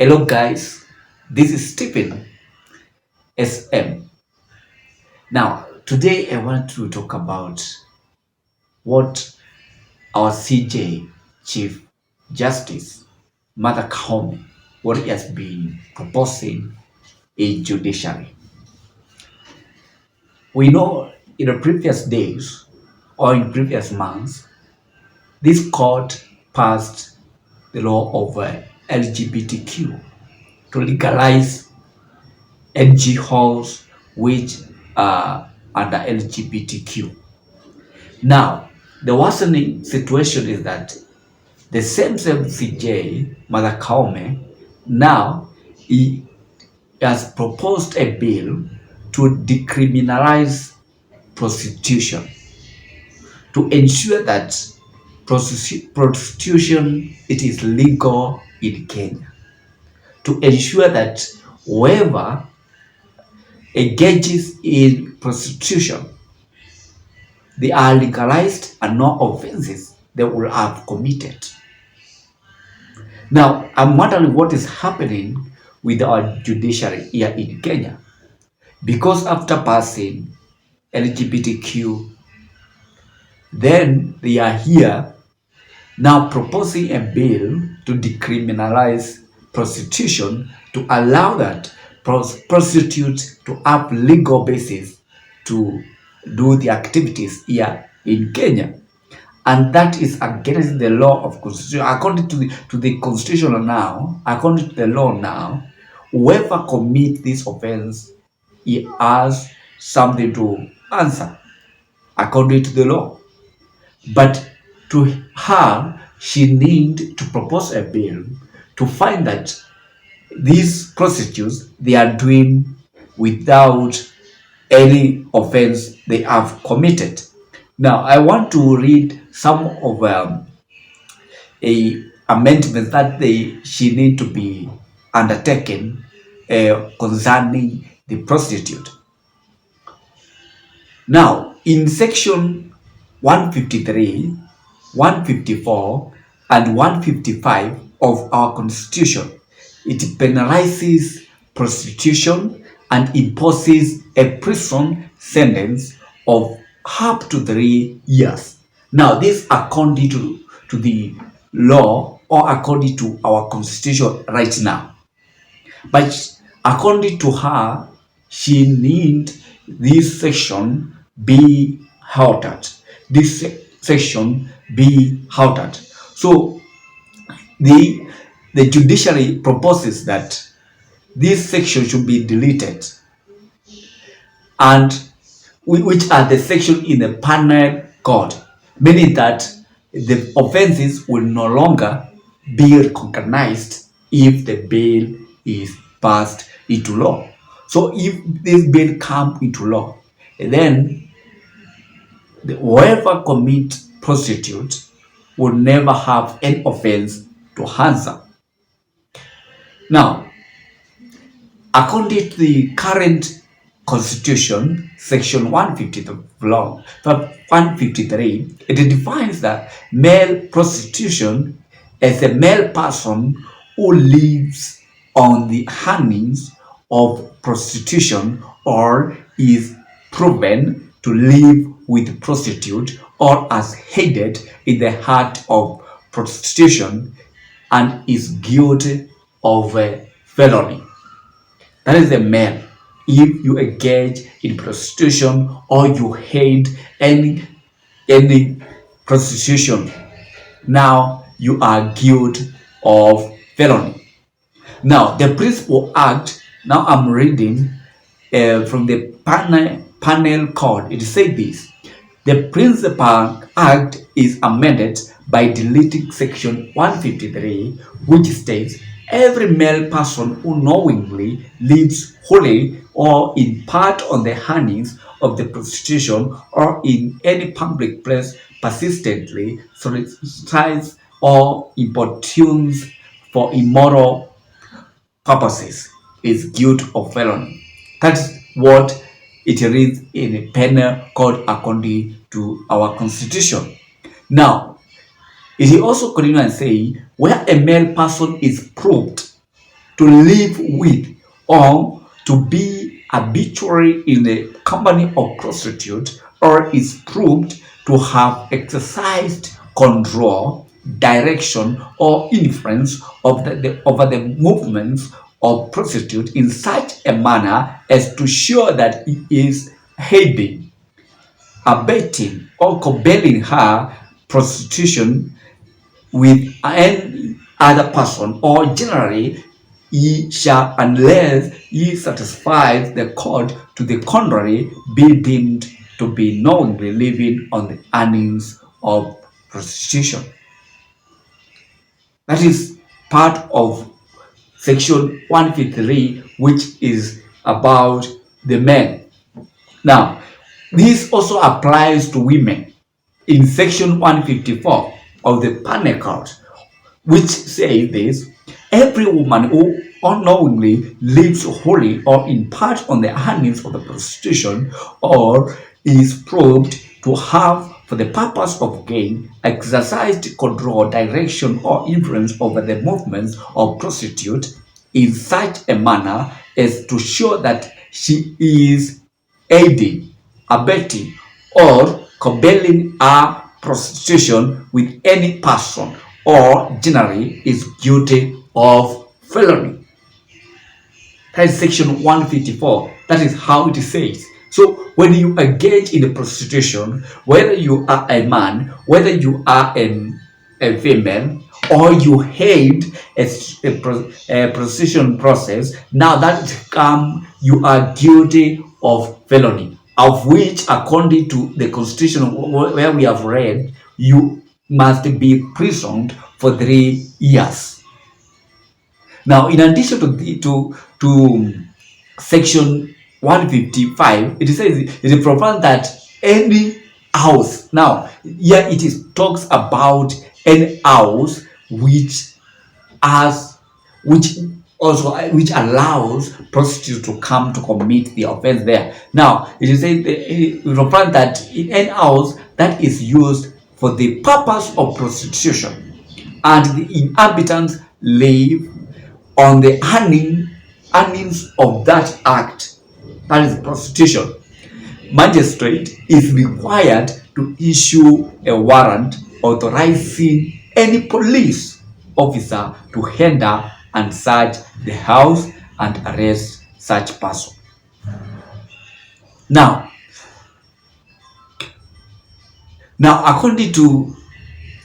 Hello guys, this is Stephen SM. Now, today I want to talk about what our CJ, Chief Justice Mother Koome, what he has been proposing in judiciary. We know in the previous days or in previous months, this court passed the law of LGBTQ to legalize NGOs which are under LGBTQ. Now, the worsening situation is that the same CJ, Mother Koome, now he has proposed a bill to decriminalize prostitution, to ensure that prostitution it is legal in Kenya, to ensure that whoever engages in prostitution, they are legalized and no offenses they will have committed. Now, I'm wondering what is happening with our judiciary here in Kenya. Because after passing LGBTQ, then they are here now proposing a bill to decriminalize prostitution, to allow that prostitutes to have legal basis to do the activities here in Kenya. And that is against the law of constitution. According to the constitution now, according to the law now, whoever commits this offense, he has something to answer according to the law. But to her, she need to propose a bill to find that these prostitutes they are doing without any offense they have committed. Now, I want to read some of a amendments that she need to be undertaken concerning the prostitute. Now, in section 153, 154, and 155 of our constitution, it penalizes prostitution and imposes a prison sentence of up to 3 years. Now, this according to the law or according to our constitution right now. But according to her, she needs this section be altered. This section be altered. So the judiciary proposes that this section should be deleted, and which are the section in the penal code, meaning that the offenses will no longer be recognized if the bill is passed into law. So if this bill comes into law, then whoever commits prostitute will never have any offense to answer. Now, according to the current constitution, section 153, it defines that male prostitution as a male person who lives on the earnings of prostitution or is proven to live with prostitute or has aided in the act of prostitution and is guilty of a felony. That is a male. If you engage in prostitution or you aid any prostitution, now you are guilty of felony. Now, the principal act, now I'm reading from the panel code. It says this: the principal act is amended by deleting section 153, which states every male person who knowingly lives wholly or in part on the earnings of the prostitution or in any public place persistently solicits or importunes for immoral purposes is guilty of felony. That's what it reads in the penal code according to our constitution. Now, it also continues and say where a male person is proved to live with, or to be habitually in the company of prostitute, or is proved to have exercised control, direction, or influence over the movements of prostitute in such a manner as to show that he is aiding, abetting, or compelling her prostitution with any other person, or generally he shall, unless he satisfies the court to the contrary, be deemed to be knowingly living on the earnings of prostitution. That is part of section 153, which is about the men. Now, this also applies to women in section 154 of the Penal Code, which says this: every woman who unknowingly lives wholly or in part on the earnings of the prostitution, or is proved to have, for the purpose of gain, exercised control, direction, or influence over the movements of prostitute in such a manner as to show that she is aiding, abetting, or compelling her prostitution with any person, or generally is guilty of felony. That is section 154. That is how it says. So when you engage in the prostitution, whether you are a man, whether you are a female, or you aid a prostitution process, now that you are guilty of felony, of which, according to the Constitution where we have read, you must be imprisoned for 3 years. Now, in addition to section 155, it says it provides that any house. Now, here talks about any house which which allows prostitutes to come to commit the offense there. Now, it provides that in any house that is used for the purpose of prostitution, and the inhabitants live on the earnings of that act, that is prostitution, magistrate is required to issue a warrant authorizing any police officer to enter and search the house and arrest such person. Now, according to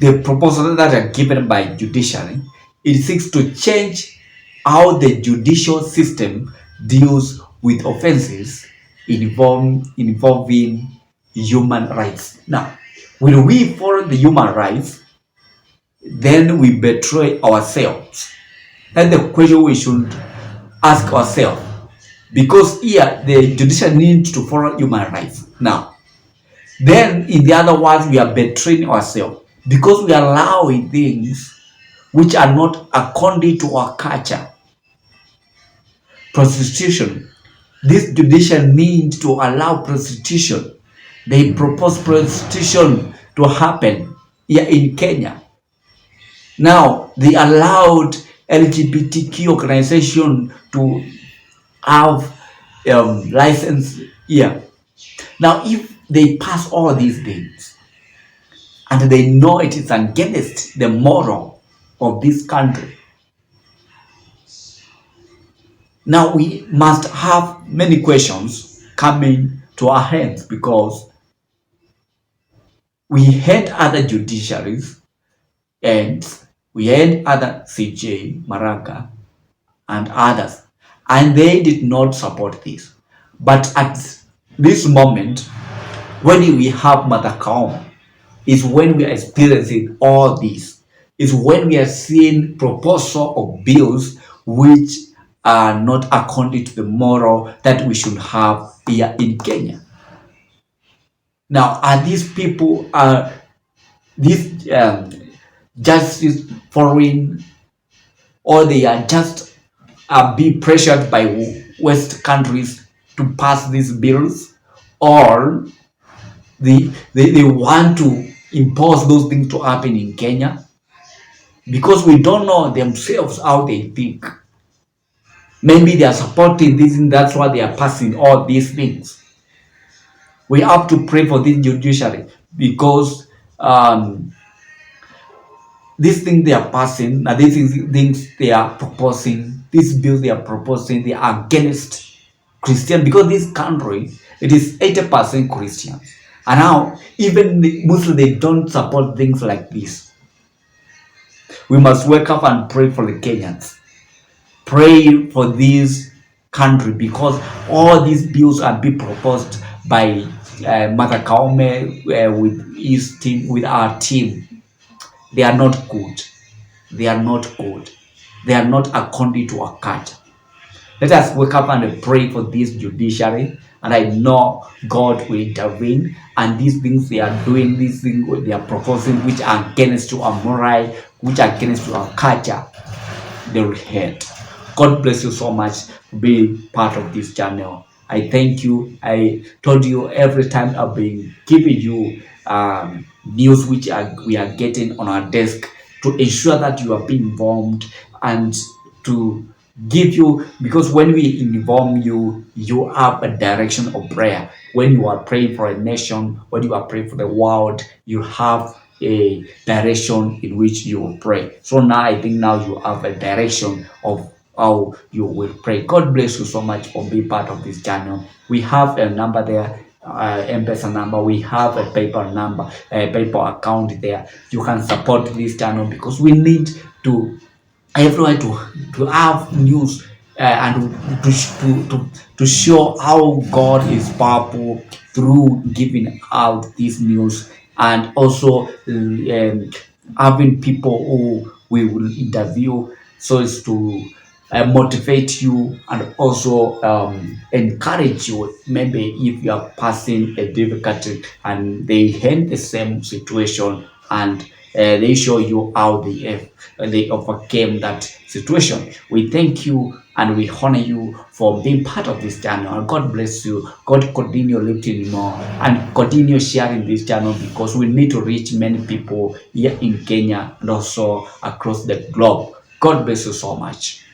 the proposals that are given by judiciary, it seeks to change how the judicial system deals with offenses involving human rights. Now, when we follow the human rights, then we betray ourselves. That's the question we should ask ourselves. Because here, the judiciary needs to follow human rights. Now, then, in the other words, we are betraying ourselves because we are allowing things which are not according to our culture. Prostitution. This judiciary needs to allow prostitution. They propose prostitution to happen here in Kenya. Now, they allowed LGBTQ organization to have license here. Now, if they pass all these things and they know it is against the moral of this country, now we must have many questions coming to our hands, because we had other judiciaries and we had other CJ, Maraga, and others, and they did not support this. But at this moment, when we have Mother Koome, is when we are experiencing all this. Is when we are seeing proposal of bills which are not according to the moral that we should have here in Kenya. Now, are these people, these justice following, or they are just being pressured by West countries to pass these bills, or they want to impose those things to happen in Kenya? Because we don't know themselves how they think. Maybe they are supporting this, and that's why they are passing all these things. We have to pray for this judiciary, because these things they are passing, and these things they are proposing, these bills they are proposing, they are against Christian, because this country, it is 80% Christian. And now even the Muslims, they don't support things like this. We must wake up and pray for the Kenyans. Pray for this country, because all these bills are being proposed by Mother Koome with his team, with our team. They are not good. They are not good. They are not according to our culture. Let us wake up and pray for this judiciary, and I know God will intervene. And these things they are doing, these things they are proposing, which are against to our moral, which are against to our culture, they will hate. God bless you so much for being part of this channel. I thank you. I told you every time I've been giving you news which we are getting on our desk, to ensure that you are being informed, and to give you, because when we inform you, you have a direction of prayer. When you are praying for a nation, when you are praying for the world, you have a direction in which you will pray. So now I think now you have a direction of how you will pray. God bless you so much for being part of this channel. We have a number there, M-PESA number. We have a PayPal number, a PayPal account there. You can support this channel, because we need to everyone to have news, and to show how God is powerful through giving out this news, and also having people who we will interview, so as to motivate you, and also encourage you. Maybe if you are passing a difficulty and they had the same situation, and they show you how they overcame that situation. We thank you and we honor you for being part of this channel. And God bless you. God continue lifting you more, and continue sharing this channel, because we need to reach many people here in Kenya and also across the globe. God bless you so much.